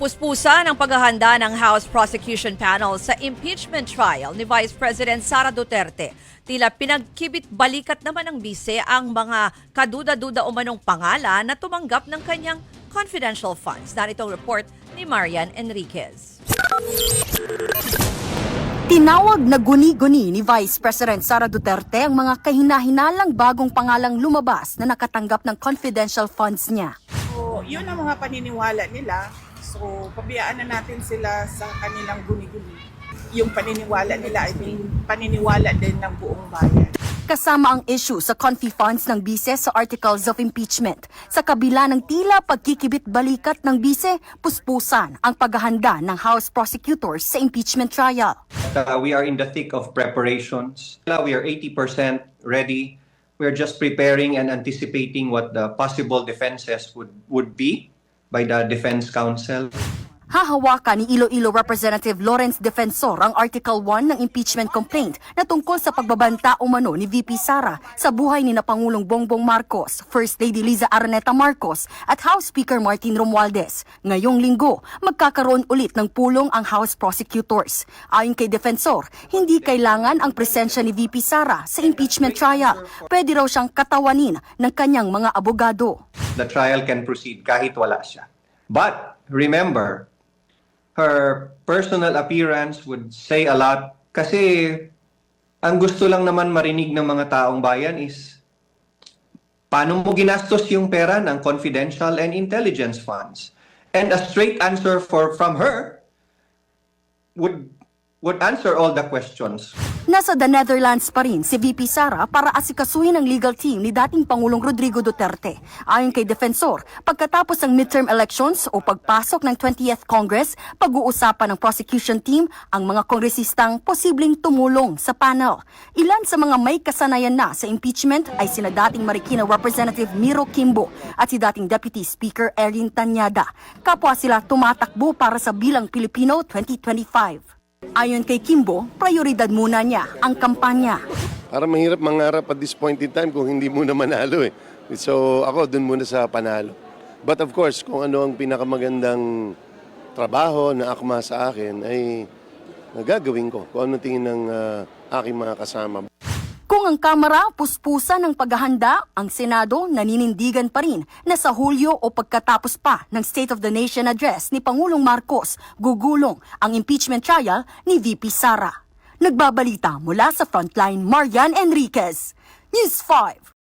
Puspusan ang paghahanda ng House Prosecution Panel sa impeachment trial ni Vice President Sara Duterte. Tila pinagkibit-balikat naman ng bise ang mga kaduda-duda umanong pangalan na tumanggap ng kanyang confidential funds. Narito ang report ni Marian Enriquez. Tinawag na guni-guni ni Vice President Sara Duterte ang mga kahina-hinalang bagong pangalang lumabas na nakatanggap ng confidential funds niya. So, yun ang mga paniniwala nila. So, pabayaan na natin sila sa kanilang guni-guni. Yung paniniwala nila ay paniniwala din ng buong bayan. Kasama ang issue sa confi funds ng bise sa articles of impeachment. Sa kabila ng tila pagkikibit-balikat ng bise, puspusan ang paghahanda ng House prosecutors sa impeachment trial. We are in the thick of preparations. We are 80% ready. We're just preparing and anticipating what the possible defenses would be by the Defense Counsel. Hahawakan ni Iloilo Representative Lawrence Defensor ang Article 1 ng impeachment complaint na tungkol sa pagbabanta umano ni VP Sara sa buhay ni na Pangulong Bongbong Marcos, First Lady Liza Araneta Marcos at House Speaker Martin Romualdez. Ngayong linggo, magkakaroon ulit ng pulong ang House prosecutors. Ayon kay Defensor, hindi kailangan ang presensya ni VP Sara sa impeachment trial. Pwede raw siyang katawanin ng kanyang mga abogado. The trial can proceed kahit wala siya. But remember, her personal appearance would say a lot kasi ang gusto lang naman marinig ng mga taong bayan is paano mo ginastos yung pera ng confidential and intelligence funds. And a straight answer from her would answer all the questions. Nasa the Netherlands pa rin si VP Sara para asikasuhin ang legal team ni dating Pangulong Rodrigo Duterte. Ayon kay Defensor, pagkatapos ng midterm elections o pagpasok ng 20th Congress, pag-uusapan ng prosecution team ang mga kongresistang posibleng tumulong sa panel. Ilan sa mga may kasanayan na sa impeachment ay sina dating Marikina Representative Miro Kimbo at si dating Deputy Speaker Erin Tanyada. Kapwa sila tumatakbo para sa Bilang Pilipino 2025. Ayon kay Kimbo, prioridad muna niya ang kampanya. Para mahirap mangarap at this point in time kung hindi muna manalo eh. So ako dun muna sa panalo. But of course, kung ano ang pinakamagandang trabaho na akma sa akin ay nagagawin ko. Kung ano tingin ng aking mga kasama. Kung ang Kamara puspusan ng paghahanda, ang Senado naninindigan pa rin na sa Hulyo o pagkatapos pa ng State of the Nation Address ni Pangulong Marcos, gugulong ang impeachment trial ni VP Sara. Nagbabalita mula sa Frontline, Marian Enriquez, News 5.